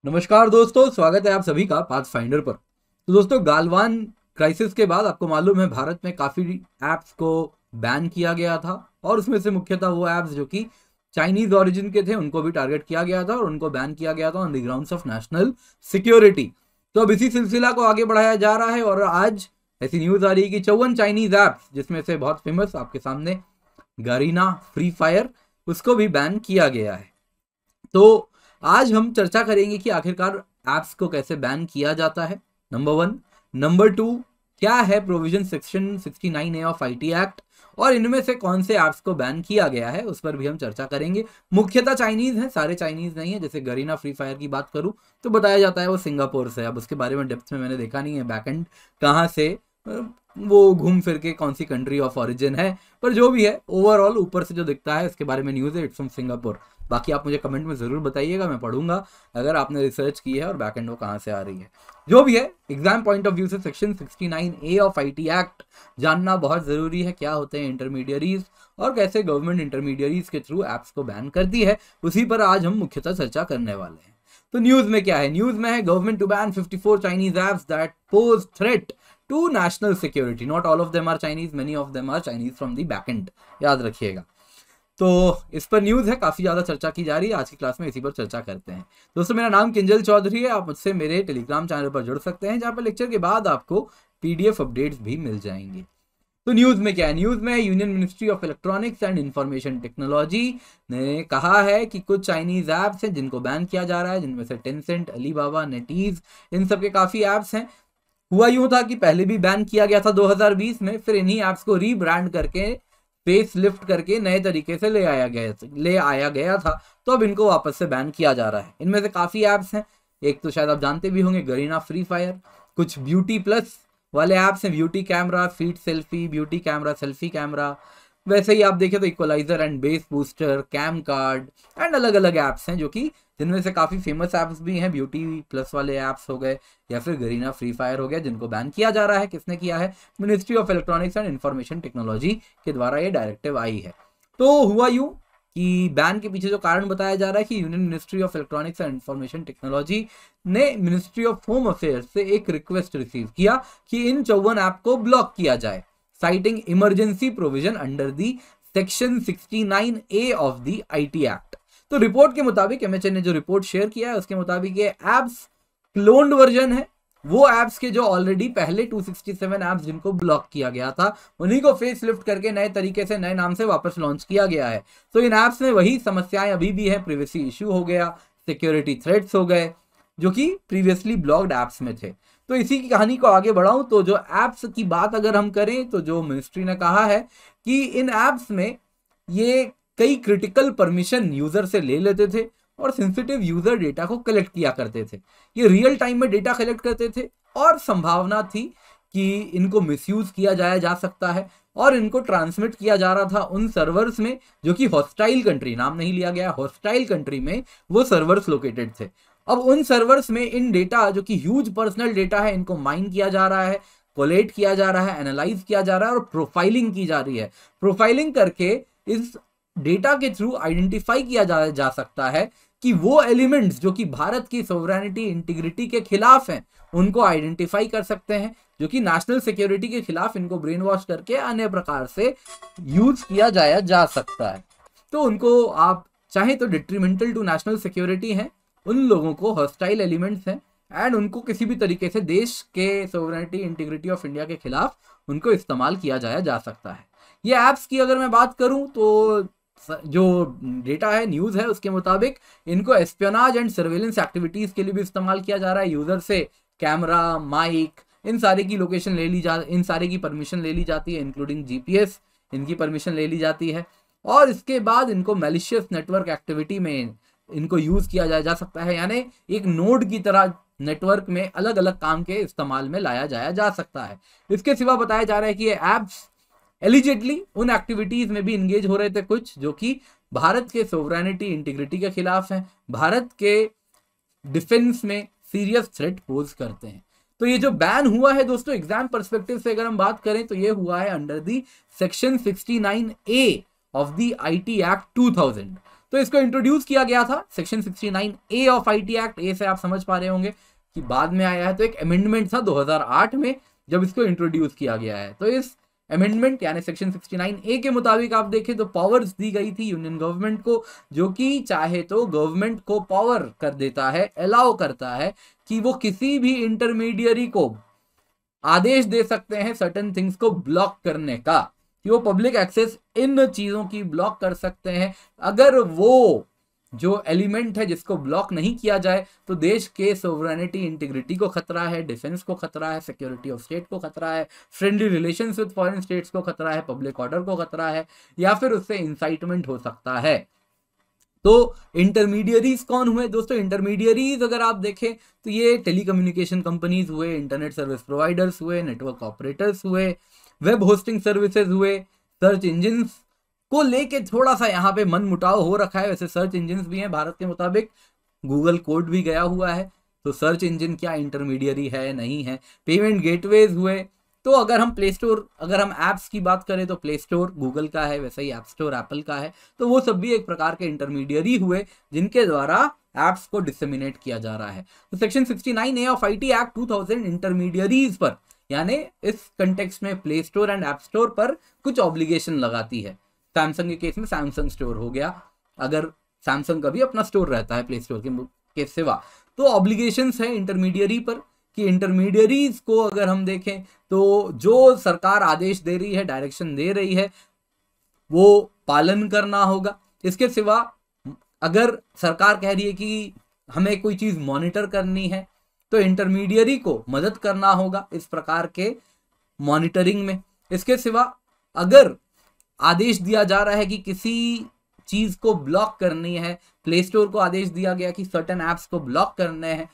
नमस्कार दोस्तों, स्वागत है आप सभी का पाथफाइंडर पर। तो दोस्तों, गालवान क्राइसिस के बाद आपको मालूम है भारत में काफ़ी ऐप्स को बैन किया गया था और उसमें से मुख्यतः वो ऐप्स जो कि चाइनीज ओरिजिन के थे उनको भी टारगेट किया गया था और उनको बैन किया गया था on the grounds of national security. तो अब इसी सिलसिला को आगे बढ़ाया जा रहा है और आज ऐसी न्यूज़ आ रही है कि 54 चाइनीज ऐप्स, जिसमें से बहुत फेमस आपके सामने गरीना फ्री फायर, उसको भी बैन किया गया है। तो आज हम चर्चा करेंगे कि आखिरकार ऐप्स को कैसे बैन किया जाता है, नंबर 1। नंबर 2, क्या है provision section 69A of IT act और इनमें से कौन से ऐप्स को बैन किया गया है उस पर भी हम चर्चा करेंगे। मुख्यतः चाइनीज हैं, सारे चाइनीज नहीं है। जैसे गरीना फ्री फायर की बात करूं तो बताया जाता है वो सिंगापुर से। अब उसके बारे में डेप्थ में मैंने देखा नहीं है, बैकएंड कहाँ से वो घूम फिर के कौन सी कंट्री ऑफ ओरिजिन है, पर जो भी है ओवरऑल ऊपर से जो दिखता है इसके बारे में न्यूज़ है, इट्स फ्रॉम सिंगापुर। बाकी आप मुझे कमेंट में ज़रूर बताइएगा, मैं पढ़ूंगा अगर आपने रिसर्च की है और बैकएंड वो कहाँ से आ रही है। जो भी है, एग्जाम पॉइंट ऑफ व्यू से section 69A of IT act जानना बहुत ज़रूरी है। क्या होते हैं इंटरमीडियरीज और कैसे गवर्नमेंट इंटरमीडियरीज के थ्रू ऐप्स को बैन करती है, उसी पर आज हम मुख्यतः चर्चा करने वाले हैं। तो न्यूज़ में क्या है? न्यूज़ में है government to ban 54 Chinese apps that pose threat to national security. Not all of them are Chinese, many of them are Chinese from the backend, याद रखिएगा। तो इस पर न्यूज़ है, काफ़ी ज़्यादा चर्चा की जा रही है। आज की क्लास में इसी पर चर्चा करते हैं। दोस्तों, मेरा नाम किंजल चौधरी है। आप मुझसे मेरे टेलीग्राम चैनल पर जुड़ सकते हैं, जहाँ पर लेक्चर के बाद आपको पीडीएफ अपडेट्स भी मिल जाएंगे। तो न्यूज़ में क्या है? न्यूज़ में union ministry of electronics and information technology ने कहा है कि कुछ चाइनीज ऐप्स हैं जिनको बैन किया जा रहा है, जिनमें से टेंसेंट, अलीबाबा, नेटीज, इन सब के काफ़ी ऐप्स हैं। हुआ यूं था कि पहले भी बैन किया गया था 2020 में, फिर इन्हीं ऐप्स को रीब्रांड करके फेस लिफ्ट करके नए तरीके से ले आया गया था। तो अब इनको वापस से बैन किया जा रहा है। इनमें से काफ़ी ऐप्स हैं। एक तो शायद आप जानते भी होंगे, गरीना फ्री फायर। कुछ ब्यूटी प्लस वाले ऐप्स हैं, beauty camera, feed selfie, beauty camera, selfie camera. वैसे ही आप देखें तो equaliser and bass booster, cam card and अलग अलग ऐप्स हैं, जो कि जिनमें से काफ़ी फेमस ऐप्स भी हैं। ब्यूटी प्लस वाले ऐप्स हो गए या फिर गरीना फ्री फायर हो गया, जिनको बैन किया जा रहा है। किसने किया है? Ministry of electronics and information technology के द्वारा ये डायरेक्टिव आई है। तो हुआ यूं कि बैन के पीछे जो कारण बताया जा रहा है कि union ministry of electronics and information technology ने मिनिस्ट्री ऑफ होम अफेयर्स से एक रिक्वेस्ट रिसीव किया कि इन 54 ऐप को ब्लॉक किया जाए, citing emergency provision under the section 69A of the IT Act। तो रिपोर्ट के मुताबिक एमएचए ने जो रिपोर्ट शेयर किया है उसके मुताबिक ये एप्स क्लोन्ड वर्जन है। वो एप्स के जो ऑलरेडी पहले 267 एप्स जिनको ब्लॉक किया गया था, उन्हीं को फेस लिफ्ट करके नए तरीके से नए नाम से वापस लॉन्च किया गया है। तो इन एप्स में वही समस्याएं अभी भी है, प्रिवेसी इशू हो गया, सिक्योरिटी थ्रेट्स हो गए, जो कि प्रीवियसली ब्लॉक्ड ऐप्स में थे। तो इसी की कहानी को आगे बढ़ाऊं तो जो ऐप्स की बात अगर हम करें तो जो मिनिस्ट्री ने कहा है कि इन ऐप्स में ये कई क्रिटिकल परमिशन यूजर से ले लेते थे और सेंसिटिव यूजर डेटा को कलेक्ट किया करते थे। ये रियल टाइम में डेटा कलेक्ट करते थे और संभावना थी कि इनको मिसयूज किया जाया जा सकता है और इनको ट्रांसमिट किया जा रहा था उन सर्वर्स में जो कि हॉस्टाइल कंट्री, नाम नहीं लिया गया, हॉस्टाइल कंट्री में वो सर्वर्स लोकेटेड थे। अब उन सर्वर्स में इन डेटा जो कि ह्यूज पर्सनल डेटा है, इनको माइन किया जा रहा है, कोलेट किया जा रहा है, एनालाइज किया जा रहा है और प्रोफाइलिंग की जा रही है। प्रोफाइलिंग करके इस डेटा के थ्रू आइडेंटिफाई किया जा सकता है कि वो एलिमेंट्स जो कि भारत की सोवरेनिटी इंटीग्रिटी के खिलाफ हैं, उनको आइडेंटिफाई कर सकते हैं, जो कि नेशनल सिक्योरिटी के खिलाफ इनको ब्रेन वॉश करके अन्य प्रकार से यूज किया जाया जा सकता है। तो उनको आप चाहें तो डिट्रीमेंटल टू नेशनल सिक्योरिटी हैं, उन लोगों को हॉस्टाइल एलिमेंट्स हैं एंड उनको किसी भी तरीके से देश के सोवरेनिटी इंटीग्रिटी ऑफ इंडिया के खिलाफ उनको इस्तेमाल किया जाया जा सकता है। ये ऐप्स की अगर मैं बात करूं तो जो डेटा है, न्यूज़ है, उसके मुताबिक इनको एस्पियोनाज एंड सर्वेलेंस एक्टिविटीज़ के लिए भी इस्तेमाल किया जा रहा है। यूज़र से कैमरा, माइक, इन सारे की लोकेशन ले ली इन सारे की परमिशन ले ली जाती है, इंक्लूडिंग जीपीएस, इनकी परमिशन ले ली जाती है और इसके बाद इनको मैलिशियस नेटवर्क एक्टिविटी में इनको यूज किया जा सकता है, यानी एक नोड की तरह नेटवर्क में अलग अलग काम के इस्तेमाल में लाया जाया जा सकता है। इसके सिवा बताया जा रहा है कि ये ऐप्स एलिजिडली उन एक्टिविटीज में भी इंगेज हो रहे थे कुछ जो कि भारत के सोवरेनिटी इंटीग्रिटी के खिलाफ हैं, भारत के डिफेंस में सीरियस थ्रेट पोज करते हैं। तो ये जो बैन हुआ है दोस्तों, एग्जाम पर्सपेक्टिव से अगर हम बात करें तो ये हुआ है under the section 69A of the IT act 2000। तो इसको इंट्रोड्यूस किया गया था section 69A of IT act. ए से आप समझ पा रहे होंगे कि बाद में आया है, तो एक अमेंडमेंट था 2008 में जब इसको इंट्रोड्यूस किया गया है। तो इस अमेंडमेंट यानी सेक्शन 69A के मुताबिक आप देखें तो पावर्स दी गई थी यूनियन गवर्नमेंट को, जो कि चाहे तो गवर्नमेंट को पावर कर देता है, अलाउ करता है कि वो किसी भी इंटरमीडियरी को आदेश दे सकते हैं सर्टेन थिंग्स को ब्लॉक करने का, कि वो पब्लिक एक्सेस इन चीजों की ब्लॉक कर सकते हैं। अगर वो जो एलिमेंट है जिसको ब्लॉक नहीं किया जाए तो देश के सोवरेनिटी इंटीग्रिटी को खतरा है, डिफेंस को खतरा है, सिक्योरिटी ऑफ स्टेट को खतरा है, friendly relations with foreign states को खतरा है, पब्लिक ऑर्डर को खतरा है, या फिर उससे इंसाइटमेंट हो सकता है। तो इंटरमीडियरीज कौन हुए दोस्तों? इंटरमीडियरीज अगर आप देखें तो ये टेलीकम्युनिकेशन कंपनीज हुए, इंटरनेट सर्विस प्रोवाइडर्स हुए, नेटवर्क ऑपरेटर्स हुए, वेब होस्टिंग सर्विसेज हुए, सर्च इंजिन को लेके थोड़ा सा यहाँ पे मन मुटाव हो रखा है। वैसे सर्च इंजिन भी हैं भारत के मुताबिक, गूगल कोड भी गया हुआ है, तो सर्च इंजिन क्या इंटरमीडियरी है? नहीं है। पेमेंट गेटवेज हुए, तो अगर हम प्ले स्टोर, अगर हम ऐप्स की बात करें तो प्ले स्टोर गूगल का है, वैसे ही ऐप स्टोर एप्पल का है, तो वो सब भी एक प्रकार के इंटरमीडियरी हुए जिनके द्वारा एप्स को डिसेमिनेट किया जा रहा है। तो section 69A of IT act 2000 intermediaries पर, यानी इस कंटेक्स्ट में play store and app store पर कुछ ऑब्लिगेशन लगाती है। सैमसंग के केस में सैमसंग स्टोर हो गया, अगर सैमसंग का भी अपना स्टोर रहता है प्ले स्टोर के सिवा, तो ऑब्लिगेशंस है इंटरमीडियरी पर कि इंटरमीडियरीज को अगर हम देखें तो जो सरकार आदेश दे रही है, डायरेक्शन दे रही है, वो पालन करना होगा। इसके सिवा अगर सरकार कह रही है कि हमें कोई चीज मॉनिटर करनी है तो इंटरमीडियरी को मदद करना होगा इस प्रकार के मॉनिटरिंग में। इसके सिवा अगर आदेश दिया जा रहा है कि किसी चीज को ब्लॉक करनी है, प्ले स्टोर को आदेश दिया गया कि सर्टेन एप्स को ब्लॉक करने हैं,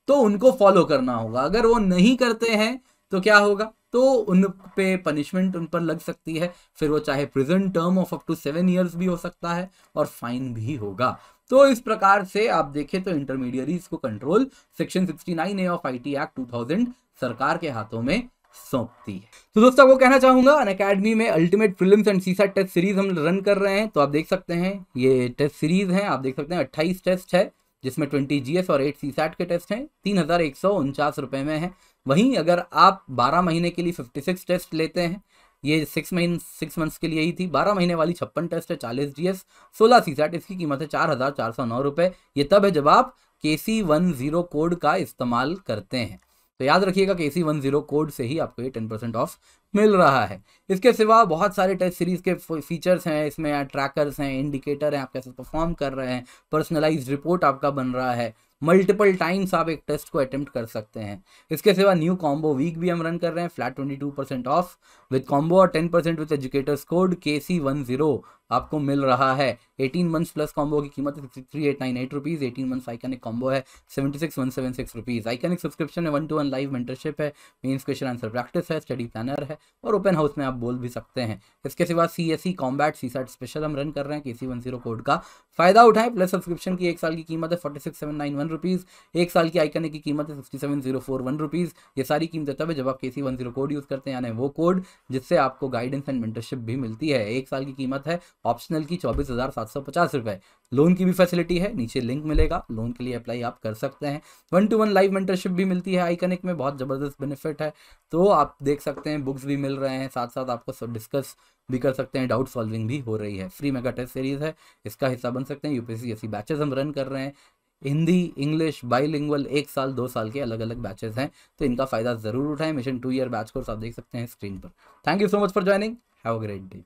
तो उनको फॉलो करना होगा। अगर वो नहीं करते हैं तो क्या होगा? तो उन पे पनिशमेंट उन पर लग सकती है, फिर वो चाहे prison term of up to 7 years भी हो सकता है और फाइन भी होगा। तो इस प्रकार से आप देखें तो इंटरमीडियरीज को control section 69A of IT act 2000 सरकार के हाथों में सौंपती है। तो दोस्तों वो कहना चाहूंगा, अनअकैडमी में ultimate prelims and CSAT test series हम रन कर रहे हैं, तो आप देख सकते हैं ये टेस्ट सीरीज है। आप देख सकते हैं 28 टेस्ट है जिसमें 20 जीएस और 8 सीसैट के टेस्ट हैं, 3149 रुपए में है। वहीं अगर आप 12 महीने के लिए 56 टेस्ट लेते हैं, ये 6 मंथ्स के लिए ही थी, 12 महीने वाली 56 टेस्ट है, 40 जीएस 16 सीसैट, इसकी कीमत है 4409 रुपए। ये तब है जब आप KC10 कोड का इस्तेमाल करते हैं। तो याद रखिएगा KC10 कोड से ही आपको ये 10% ऑफ मिल रहा है। इसके सिवा बहुत सारे टेस्ट सीरीज के फीचर्स हैं, इसमें ट्रैकर्स हैं, इंडिकेटर हैं, आप कैसे परफॉर्म कर रहे हैं, पर्सनलाइज्ड रिपोर्ट आपका बन रहा है, मल्टीपल टाइम्स आप एक टेस्ट को अटेम्प्ट कर सकते हैं। इसके सिवा न्यू कॉम्बो वीक भी हम रन कर रहे हैं, फ्लैट 22% ऑफ विद कॉम्बो और 10% विद एजुकेटर्स कोड KC10 आपको मिल रहा है। 18 मंथ्स प्लस कॉम्बो की कीमत है 63,898 रुपीज़, 18 मंथ्स आइकनिक कॉम्बो है 76,176 रुपीज़। आइकनिक सब्सक्रिप्शन है, 1-to-1 लाइव मेंटरशिप है, मेंस क्वेश्चन आंसर प्रैक्टिस है, स्टडी प्लानर है और ओपन हाउस में आप बोल भी सकते हैं। इसके सिवा CSE कॉम्बैट सीसैट स्पेशल हम रन कर रहे हैं, KC10 कोड का फायदा उठाएं। प्लस सब्सक्रिप्शन की 1 साल की कीमत है 46,791 रुपीज़, 1 साल की आइकनिक की कीमत है 67,041 रुपीज़। ये सारी कीमतें तब है जब आप KC10 कोड यूज़ करते हैं, यानी वो कोड जिससे आपको गाइडेंस एंड मेंटरशिप भी मिलती है। 1 साल की कीमत है ऑप्शनल की 24,750 रुपए। लोन की भी फैसिलिटी है, नीचे लिंक मिलेगा, लोन के लिए अप्लाई आप कर सकते हैं। 1-to-1 लाइव मेंटरशिप भी मिलती है आइकनिक में, बहुत ज़बरदस्त बेनिफिट है। तो आप देख सकते हैं बुक्स भी मिल रहे हैं, साथ साथ आपको सब डिस्कस भी कर सकते हैं, डाउट सॉल्विंग भी हो रही है। फ्री मेगा टेस्ट सीरीज है, इसका हिस्सा बन सकते हैं। UPSC बैचेस हम रन कर रहे हैं, हिंदी इंग्लिश बाइलिंगुअल 1 साल 2 साल के अलग अलग बैचेस हैं, तो इनका फायदा जरूर उठाएं। मिशन 2 ईयर बैच कोर्स आप देख सकते हैं स्क्रीन पर। Thank you so much for joining, have a great day.